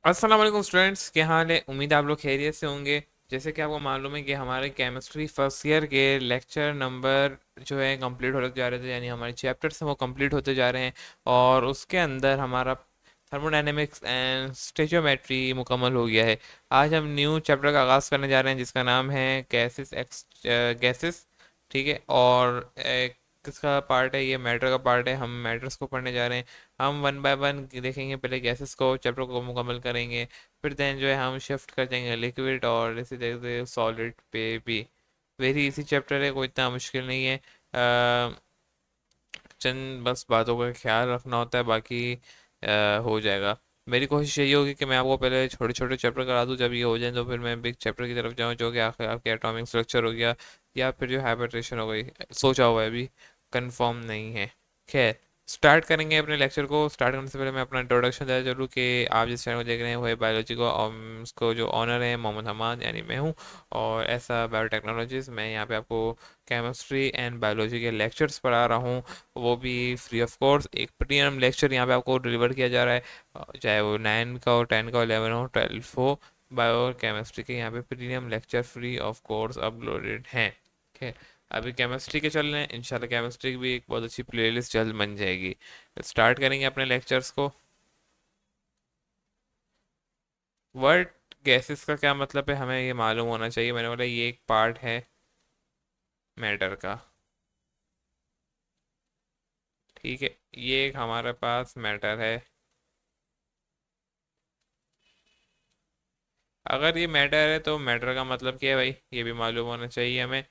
अस्सलाम वालेकुम स्टूडेंट्स, क्या हाल है। उम्मीद है आप लोग खैरियत से होंगे। जैसे कि आपको मालूम है कि हमारे केमिस्ट्री फर्स्ट ईयर के लेक्चर नंबर जो है कंप्लीट होते जा रहे थे, यानी हमारे चैप्टर्स हैं वो कंप्लीट होते जा रहे हैं। और उसके अंदर हमारा थर्मोडायनेमिक्स एंड स्टेचोमेट्री मुकम्मल हो गया है। आज हम न्यू चैप्टर का आगाज़ करने जा रहे हैं जिसका नाम है गैसेस। ठीक है। और किसका पार्ट है, ये मैटर का पार्ट है। हम मैटर्स को पढ़ने जा रहे हैं। हम वन बाय वन देखेंगे, पहले गैसेस को चैप्टर को मुकम्मल करेंगे। फिर देन जो है हम शिफ्ट कर जाएंगे लिक्विड और इसी तरह से सॉलिड पे भी। वेरी इजी चैप्टर है, कोई इतना मुश्किल नहीं है। चंद बस बातों का ख्याल रखना होता है, बाकी हो जाएगा। मेरी कोशिश यही होगी कि मैं आपको पहले छोटे छोटे चैप्टर करा दूं, जब ये हो जाए तो फिर मैं बिग चैप्टर की तरफ जाऊं, जो कि आखिर आपके एटॉमिक स्ट्रक्चर हो गया या फिर जो हाइब्रिडेशन हो गई। सोचा हुआ है, अभी कंफर्म नहीं है। खैर, स्टार्ट करेंगे अपने लेक्चर को। स्टार्ट करने से पहले मैं अपना इंट्रोडक्शन देता चलूँ कि आप जिस चैनल को देख रहे हैं वो है बायोलॉजी को, और उसको जो ऑनर है मोहम्मद हमाद यानी मैं हूँ। और ऐसा बायोटेक्नोलॉजीज, मैं यहाँ पे आपको केमिस्ट्री एंड बायोलॉजी के लेक्चर्स पढ़ा रहा हूँ, वो भी फ्री ऑफ कोर्स। एक प्रीमियम लेक्चर यहाँ पे आपको डिलीवर किया जा रहा है, चाहे वो 9 का हो, 10 का हो, 11 हो, 12 हो। बायो और केमिस्ट्री के यहाँ पे premium lecture free of course uploaded हैं। ठीक है। अभी केमिस्ट्री के चल रहे हैं, इंशाल्लाह केमिस्ट्री की भी एक बहुत अच्छी प्लेलिस्ट जल्द बन जाएगी। स्टार्ट करेंगे अपने लेक्चर्स को। वर्ड गैसेस का क्या मतलब है हमें ये मालूम होना चाहिए। मैंने बोला ये एक पार्ट है मैटर का। ठीक है। ये एक हमारे पास मैटर है। अगर ये मैटर है तो मैटर का मतलब क्या है भाई, ये भी मालूम होना चाहिए हमें।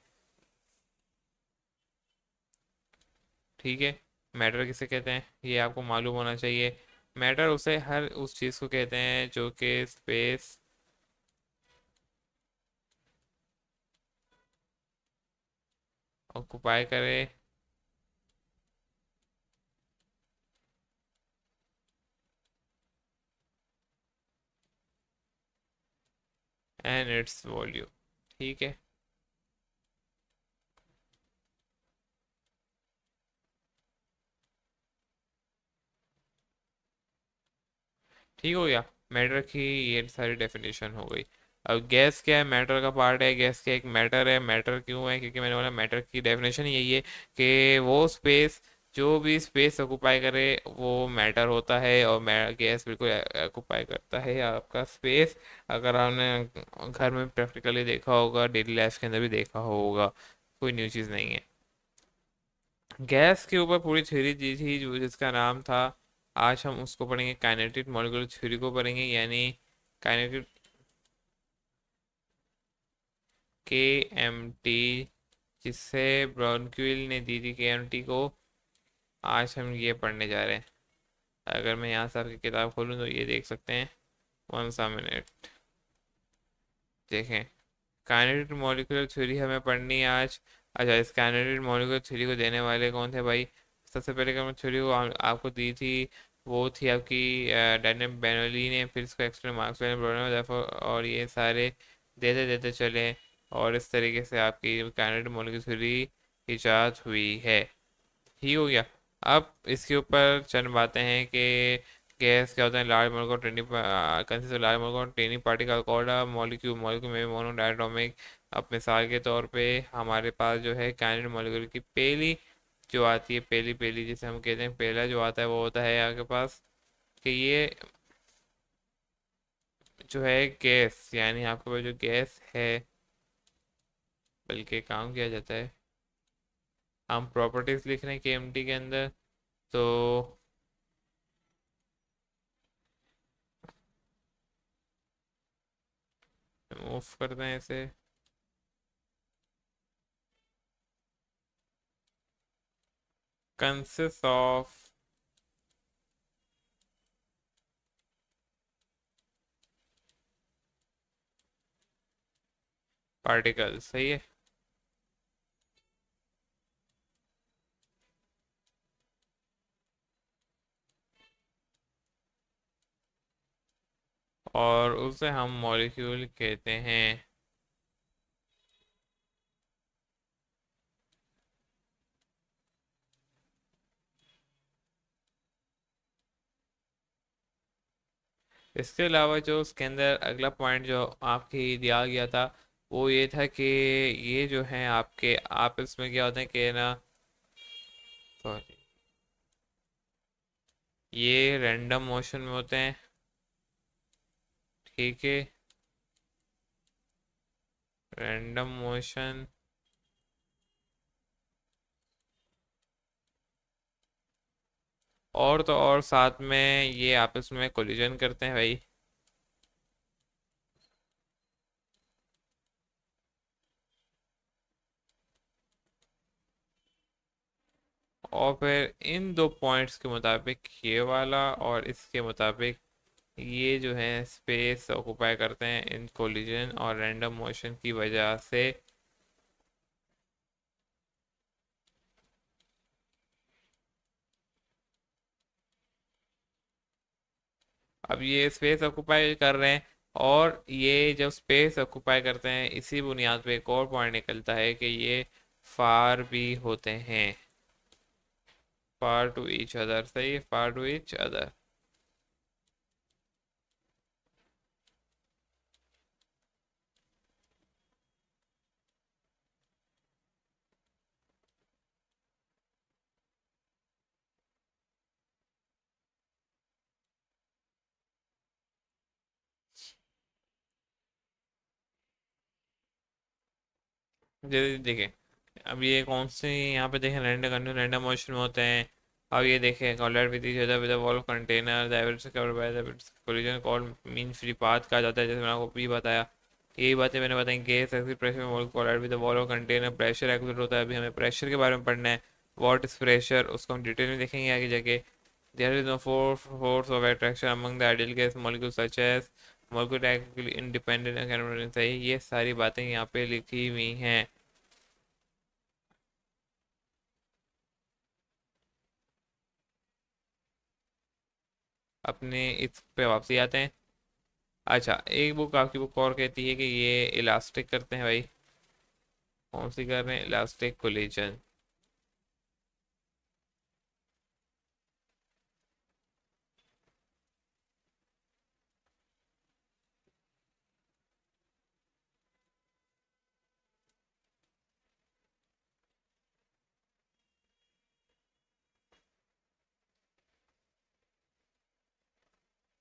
ठीक है। मैटर किसे कहते हैं ये आपको मालूम होना चाहिए। मैटर उसे हर उस चीज़ को कहते हैं जो कि स्पेस ऑक्युपाई करे एंड इट्स वॉल्यूम। ठीक है। ठीक हो गया। मैटर की ये सारी डेफिनेशन हो गई। अब गैस क्या है, मैटर का पार्ट है। गैस क्या एक मैटर है। मैटर क्यों है, क्योंकि मैंने बोला मैटर की डेफिनेशन यही है कि वो स्पेस, जो भी स्पेस ऑक्युपाई करे वो मैटर होता है। और गैस बिल्कुल ऑक्युपाई करता है आपका स्पेस। अगर आपने घर में प्रैक्टिकली देखा होगा, डेली लाइफ के अंदर भी देखा होगा, कोई न्यू चीज़ नहीं है। गैस के ऊपर पूरी थ्योरी दी थी जिसका नाम था, आज हम उसको पढ़ेंगे, काइनेटिक मॉलिक्यूलर थ्योरी को पढ़ेंगे, यानी काइनेटिक KMT, जिससे ब्राउनक्यूल ने दी थी KMT को। आज हम ये पढ़ने जा रहे हैं। अगर मैं यहाँ से आपकी किताब खोलूँ तो ये देख सकते हैं। वन सा मिनट देखें। काइनेटिक मॉलिक्यूलर थ्योरी हमें पढ़नी है आज। अच्छा, इस काइनेटिक मॉलिक्यूलर थ्योरी को देने वाले कौन थे भाई। सबसे पहले अगर मैं थ्योरी को आपको दी थी, वो थी आपकी डायनेमिक बेर्नौली ने। फिर इसको एक्सप्लेन मार्क्स और ये सारे देते देते चले। और इस तरीके से आपकी काइनेटिक मॉलिक्यूलर थ्योरी इजाद हुई है। ठीक हो गया। अब इसके ऊपर चंद बातें हैं कि गैस क्या होता है। Large molecule tiny consist large molecule tiny particle called molecule. Molecule में मोनो डायटोमिक। अब मिसाल के तौर पे हमारे पास जो है काइनेटिक मॉलिक्यूल की पहली जो आती है, पहली पहली जिसे हम कहते हैं पहला जो आता है, वो होता है आपके पास कि ये जो है गैस, यानी आपके पास जो गैस है, बल्कि काम किया जाता है, हम प्रॉपर्टीज लिख रहे हैं KMT के अंदर। तो मूव करते हैं इसे। कंसिस्ट ऑफ पार्टिकल, सही है। और उसे हम मॉलिक्यूल कहते हैं। इसके अलावा जो उसके अंदर अगला पॉइंट जो आपकी दिया गया था वो ये था कि ये जो है आपके आप इसमें क्या होते हैं कि ना, सॉरी, ये रैंडम मोशन में होते हैं, ठीक है। रैंडम मोशन और तो और साथ में ये आपस में कोलिजन करते हैं भाई। और फिर इन दो पॉइंट्स के मुताबिक ये वाला और इसके मुताबिक ये जो है स्पेस ऑक्यूपाई करते हैं इन कोलिजन और रैंडम मोशन की वजह से। अब ये स्पेस ऑक्यूपाई कर रहे हैं और ये जब स्पेस ऑक्यूपाई करते हैं इसी बुनियाद पे एक और पॉइंट निकलता है कि ये फार भी होते हैं। फार टू ईच अदर, सही है, फार टू ईच अदर। जैसे देखें, अब ये कौन से यहाँ पे देखें रैंडम मोशन में होते हैं। अब ये देखें collide with each other with a wall container that covered by the collision called mean free path कहा जाता है, जैसे मैंने आपको भी बताया। यही बातें मैंने बताई। गैस एक्सिट प्रेशर में wall collide with a wall और कंटेनर प्रेशर एक्सिट होता है। अभी हमें प्रेशर के बारे में पढ़ना है। व्हाट इज प्रेशर, उसको हम डिटेल में देखेंगे आगे जाके। There is no force of attraction among the ideal gas molecule such as molecule independent. सही, ये सारी बातें यहाँ पे लिखी हुई हैं। अपने इस पे वापसी आते हैं। अच्छा, एक बुक आपकी बुक और कहती है कि ये इलास्टिक करते हैं भाई। कौन सी कर रहे हैं? Elastic collision.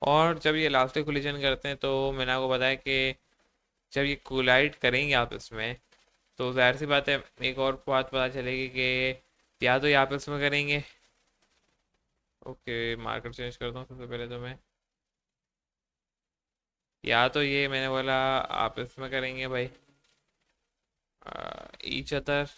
और जब ये इलास्टिक कोलिजन करते हैं तो मैंने आपको बताया कि जब ये कोलाइड करेंगे आपस में तो जाहिर सी बात है एक और बात पता चलेगी कि या तो ये आपस में करेंगे। ओके, मार्कर चेंज करता हूँ सबसे पहले तो मैं। या तो ये मैंने बोला आपस में करेंगे भाई, ईच अदर।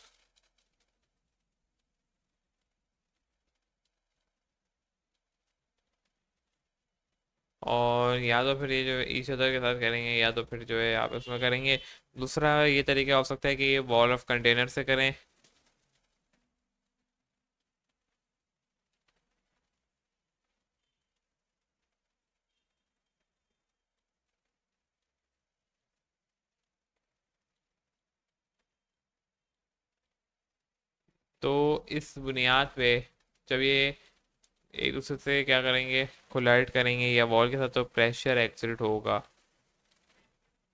और या तो फिर ये जो ईच अदर के साथ करेंगे या तो फिर जो है आपस में करेंगे। दूसरा ये तरीका हो सकता है कि ये वॉल ऑफ कंटेनर से करें। तो इस बुनियाद पे जब ये एक दूसरे से क्या करेंगे, कोलाइड करेंगे या वॉल के साथ, तो प्रेशर एक्सर्ट होगा,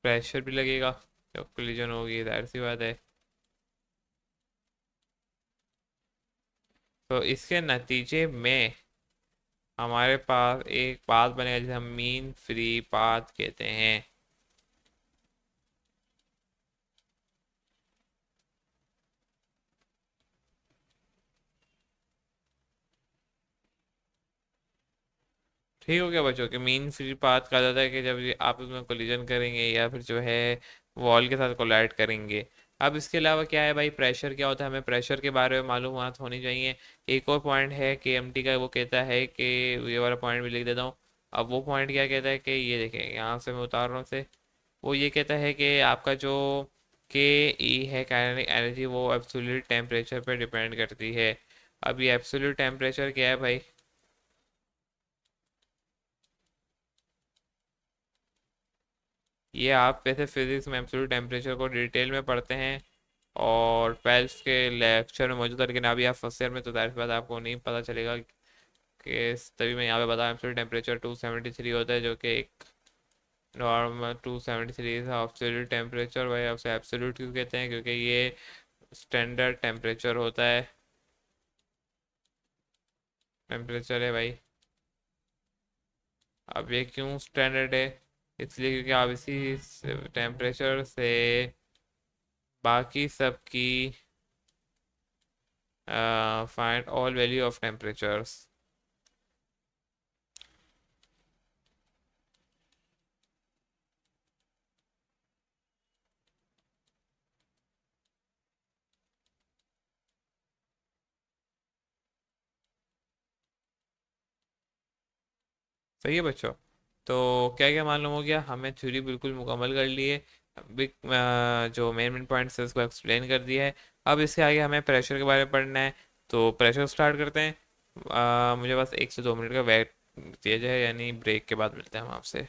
प्रेशर भी लगेगा जब कोलिजन होगी, जाहिर सी बात है। तो इसके नतीजे में हमारे पास एक पाथ बनेगा जिसे हम मीन फ्री पाथ कहते हैं। ठीक हो गया बच्चों के मीन फ्री पाथ कहा जाता है कि जब ये आप उसमें कोलिजन करेंगे या फिर जो है वॉल के साथ कोलाइड करेंगे। अब इसके अलावा क्या है भाई, प्रेशर क्या होता है, हमें प्रेशर के बारे में मालूमात होनी चाहिए। एक और पॉइंट है के एम टी का, वो कहता है कि ये वाला पॉइंट भी लिख देता हूँ। अब वो पॉइंट क्या कहता है कि ये देखें यहाँ से मैं उतार रहा हूँ से। वो ये कहता है कि आपका जो के ई है काइनेटिक एनर्जी वो एब्सोल्यूट टेम्परेचर पर डिपेंड करती है। अब ये एब्सोल्यूट टेम्परेचर क्या है भाई? ये आप वैसे फिजिक्स में एब्सोल्यूट टेम्परेचर को डिटेल में पढ़ते हैं और ट्वेल्थ के लेक्चर में मौजूद है, लेकिन अभी आप फर्स्ट ईयर में तो जाहिर सी बात है आपको नहीं पता चलेगा। कि तभी मैं यहाँ पे बताया एब्सोल्यूट टेम्परेचर 273 होता है, जो कि एक नॉर्मल 273 इज एब्सोल्यूट टेम्परेचर। भाई आपसे एब्सोल्यूट क्यों कहते हैं, क्योंकि ये स्टैंडर्ड टेम्परेचर होता है, टेम्परेचर है भाई। अब ये क्यों स्टैंडर्ड है, इसलिए क्योंकि आप इसी टेम्परेचर से बाकी सब की find all value of temperatures. सही है बच्चों। तो क्या क्या मालूम हो गया, हमें थ्योरी बिल्कुल मुकम्मल कर ली है। बिग जो मेन मेन पॉइंट्स है उसको एक्सप्लेन कर दिया है। अब इसके आगे हमें प्रेशर के बारे में पढ़ना है। तो प्रेशर स्टार्ट करते हैं। मुझे बस 1 से 2 मिनट का वेट दिया जाए, यानी ब्रेक के बाद मिलते हैं हम आपसे।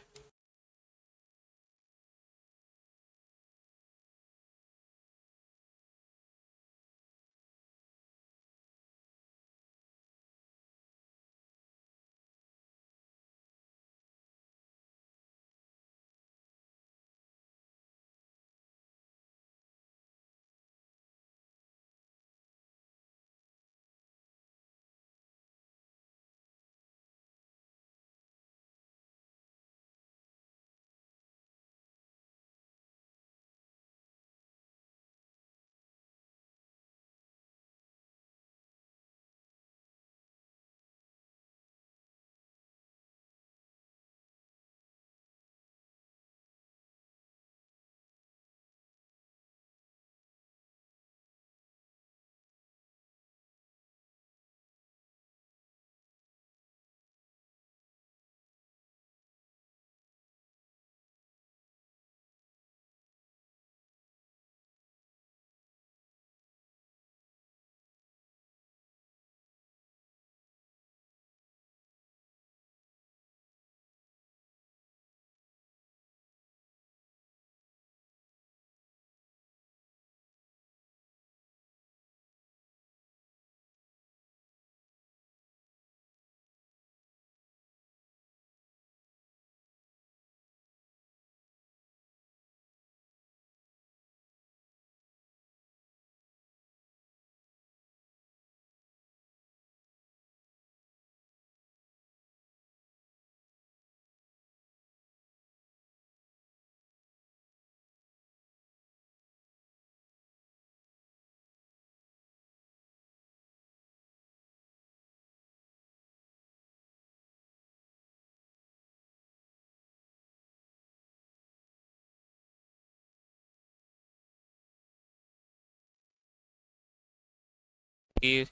कि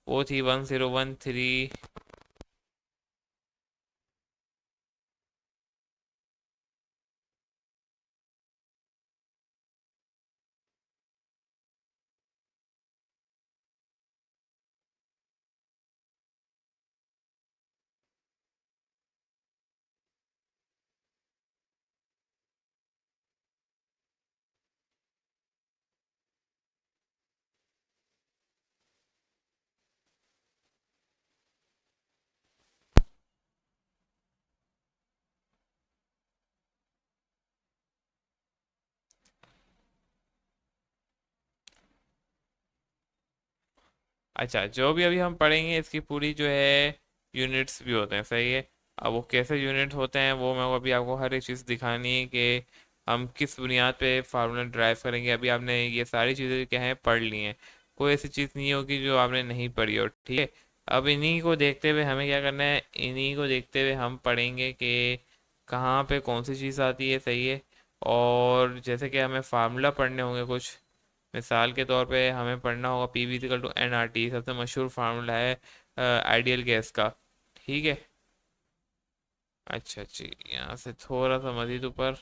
वो थी 1013। अच्छा, जो भी अभी हम पढ़ेंगे इसकी पूरी जो है यूनिट्स भी होते हैं, सही है। अब वो कैसे यूनिट होते हैं वो मैं अभी आपको हर एक चीज़ दिखानी है कि हम किस बुनियाद पे फार्मूला ड्राइव करेंगे। अभी आपने ये सारी चीज़ें क्या है पढ़ ली हैं, कोई ऐसी चीज़ नहीं होगी जो आपने नहीं पढ़ी हो, ठीक है। अब इन्हीं को देखते हुए हमें क्या करना है, इन्हीं को देखते हुए हम पढ़ेंगे कि कहाँ पे कौन सी चीज़ आती है, सही है। और जैसे कि हमें फार्मूला पढ़ने होंगे कुछ, मिसाल के तौर पे हमें पढ़ना होगा P V equal to N R T, सबसे मशहूर फार्मूला है आइडियल गैस का, ठीक है। अच्छा जी, यहाँ से थोड़ा सा मजीद ऊपर।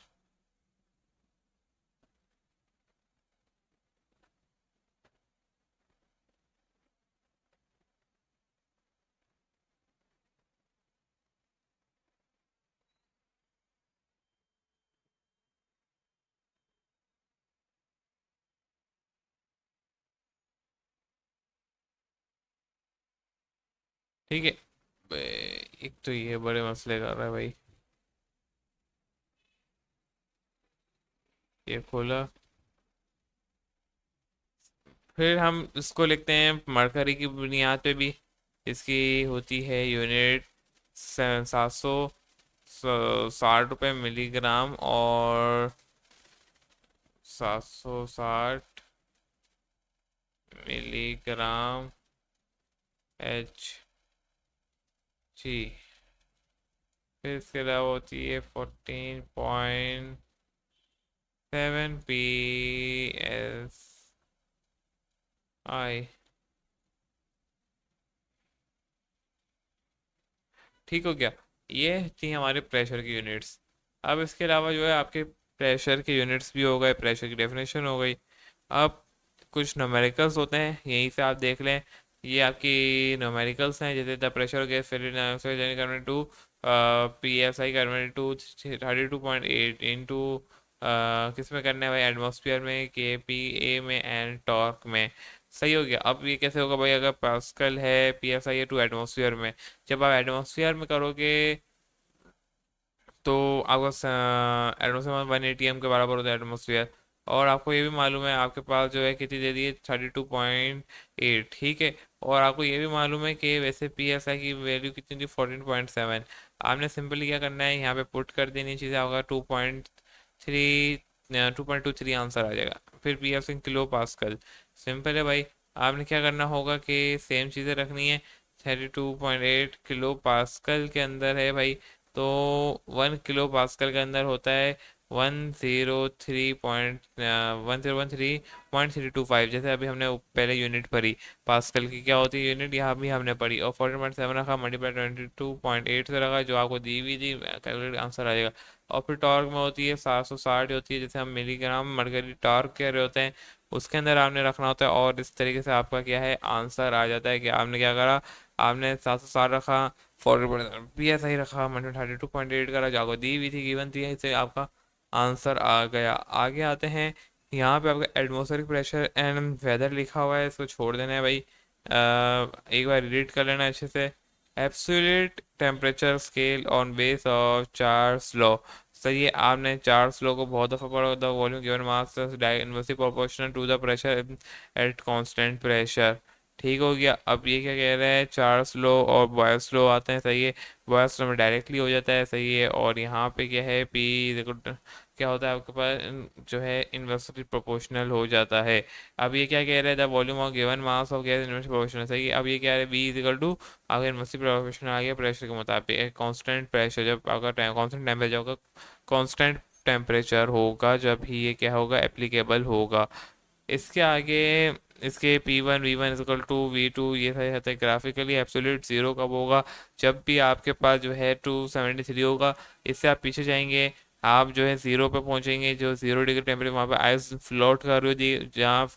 ठीक है, एक तो ये बड़े मसले कर रहा है भाई। ये खोला। फिर हम इसको लिखते हैं मरकरी की बुनियाद पे भी। इसकी होती है यूनिट 760 रुपये मिलीग्राम, और 760 मिलीग्राम Hg। फिर इसके अलावा होती है 14.7 psi। ठीक हो गया। ये थी हमारे प्रेशर की यूनिट्स। अब इसके अलावा जो है आपके प्रेशर के यूनिट्स भी हो गए, प्रेशर की डेफिनेशन हो गई। अब कुछ न्यूमेरिकल्स होते हैं, यहीं से आप देख लें। ये आपकी न्यूमेरिकल्स हैं, जैसे the pressure gas converted to P S I converted to 32.8 into किस में करना है भाई, एटमॉस्फेयर में, के पी ए में एंड टॉर्क में। सही हो गया। अब ये कैसे होगा भाई, अगर पास्कल है, पी एस आई है टू एटमॉस्फेयर में। जब आप एटमॉस्फेयर में करोगे तो आपका एटमोसफियर 180 के बराबर होता है एटमोसफियर। और आपको ये भी मालूम है, आपके पास जो है कितनी दे दी है, 32.8, ठीक है। और आपको ये भी मालूम है कि वैसे पी एस आई की वैल्यू कितनी थी, 14.7। आपने सिंपली क्या करना है, यहाँ पे पुट कर देनी चीज़ें, होगा 2.23 आंसर आ जाएगा। फिर P S in kilo pascal. Simple है भाई। आपने क्या करना होगा कि सेम चीज़ें रखनी है। 32.8 किलो पास्कल के अंदर है भाई, तो 1 किलो पास्कल के अंदर होता है 103.325। जैसे अभी हमने पहले यूनिट पढ़ी पास्कल की, क्या होती है यूनिट, यहाँ भी हमने पढ़ी। और 14.7 रखा, मल्टीप्लाई 22.8 से रखा, जो आपको दी हुई थी, कैलकुलेट आंसर आ जाएगा। और फिर टॉर्क में होती है 760 होती है, जैसे हम मिलीग्राम मरकरी टॉर्क कह रहे होते हैं, उसके अंदर आपने रखना होता है। और इस तरीके से आपका क्या है, आंसर आ जाता है कि आपने क्या करा, आपने 760 रखा, 40 पी एस आई रखा, मैंने 32.8 करा, जाको दी हुई थी, गिवन थी, इससे आपका आंसर आ गया। आगे आते हैं, यहाँ पे आपका एटमॉस्फेरिक प्रेशर एंड वेदर लिखा हुआ है, इसको छोड़ देना है भाई। एक बार रीड कर लेना अच्छे से। Absolute temperature scale on base of Charles law. सही है, आपने चार्ल्स लॉ को बहुत दफ़ा पढ़ा, the volume given mass inversely proportional to the pressure at constant pressure. ठीक हो गया। अब ये क्या कह रहा है, चार्ल्स लॉ और बॉयल्स लॉ आते हैं, सही है। बॉयल्स लॉ में डायरेक्टली हो जाता है, सही है। और यहाँ पे क्या है, पी क्या होता है आपके पास, जो है इन्वर्सली प्रोपोर्शनल हो जाता है। अब ये क्या कह रहा है, the volume of given mass of gas inversely proportional, सही है। अब ये क्या है, बी इज इक्वल टू, अगर इन्वर्सली प्रोपोर्शनल आ गया प्रेशर के मुताबिक, कांस्टेंट प्रेशर, जब आपका कांस्टेंट टेम्परेचर होगा, कांस्टेंट टेम्परेचर होगा, जब ही ये क्या होगा, एप्लीकेबल होगा। इसके आगे, इसके P1 V1 is equal to V2, ये सारे रहते हैं ग्राफिकली। एब्सोल्यूट ज़ीरो कब होगा, जब भी आपके पास जो है 273 होगा। इससे आप पीछे जाएंगे, आप जो है ज़ीरो पे पहुंचेंगे, जो 0 डिग्री टेम्परेचर, वहाँ पे आइस फ्लोट कर रही होती, जहाँ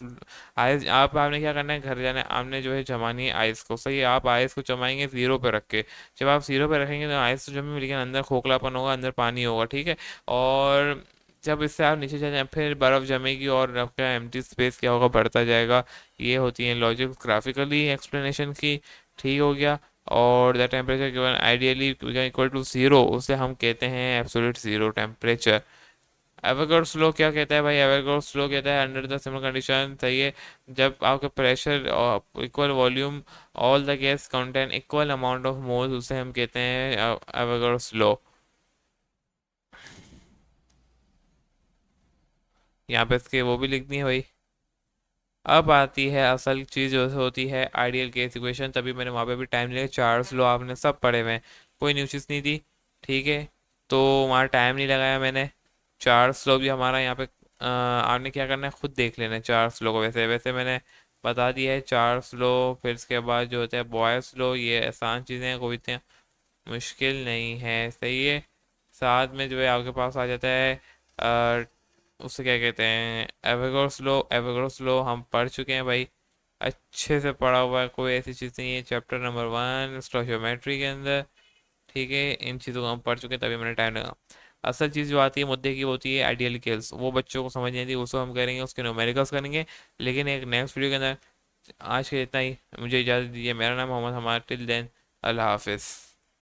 आइस, आपने क्या करना है, घर जाना है, आपने जो है जमानी है आइस को, सही है। आप आइस को जमाएंगे ज़ीरो पे रख के। जब आप ज़ीरो पे रखेंगे तो आइस तो जमी, लेकिन अंदर खोखलापन होगा, अंदर पानी होगा, ठीक है। और जब इससे आप नीचे चले जाएं, फिर बर्फ़ जमेगी और आपका एम्प्टी स्पेस क्या होगा, बढ़ता जाएगा। ये होती है लॉजिक ग्राफिकली एक्सप्लेनेशन की। ठीक हो गया। और the temperature given ideally equal to zero, उसे हम कहते हैं absolute zero temperature. Avogadro's law क्या कहता है भाई, एवोगाड्रोस लॉ कहता है अंडर द सिमिलर कंडीशन, सही है, जब आपका pressure equal volume, all the gas contain equal amount of moles, उसे हम कहते हैं एवोगाड्रोस लॉ। यहाँ पे इसके वो भी लिखनी है भाई। अब आती है असल चीज़, जो होती है आइडियल केस इक्वेशन। तभी मैंने वहाँ पे भी टाइम लिया, चार्ल्स लॉ आपने सब पढ़े हुए हैं, कोई न्यू चीज़ नहीं थी, ठीक है। तो वहाँ टाइम नहीं लगाया मैंने। चार्ल्स लॉ भी हमारा यहाँ पे आपने क्या करना है, खुद देख लेना है चार्ल्स लॉ को। वैसे वैसे मैंने बता दिया है चार्ल्स लॉ। फिर इसके बाद जो होता है बॉयस लॉ, ये आसान चीज़ें हैं, कोई इतनी मुश्किल नहीं है, सही है। साथ में जो है आपके पास आ जाता है उसे क्या कहते हैं, एवोगाड्रोस लॉ। एवोगाड्रोस लॉ हम पढ़ चुके हैं भाई, अच्छे से पढ़ा हुआ है, कोई ऐसी चीज़ नहीं है। चैप्टर नंबर 1 स्टोइकोमेट्री के अंदर, ठीक है। इन चीज़ों को हम पढ़ चुके हैं, तभी मैंने टाइम लगा। असल चीज़ जो आती है मुद्दे की, वो होती है आइडियल केस, वो बच्चों को समझ नहीं आती, उसको हम करेंगे, उसके न्यूमेरिकल्स करेंगे, लेकिन एक नेक्स्ट वीडियो के अंदर। आज के इतना ही, मुझे इजाज़त दीजिए। मेरा नाम मोहम्मद हमारा, टिल देन, अल्लाह हाफिज़।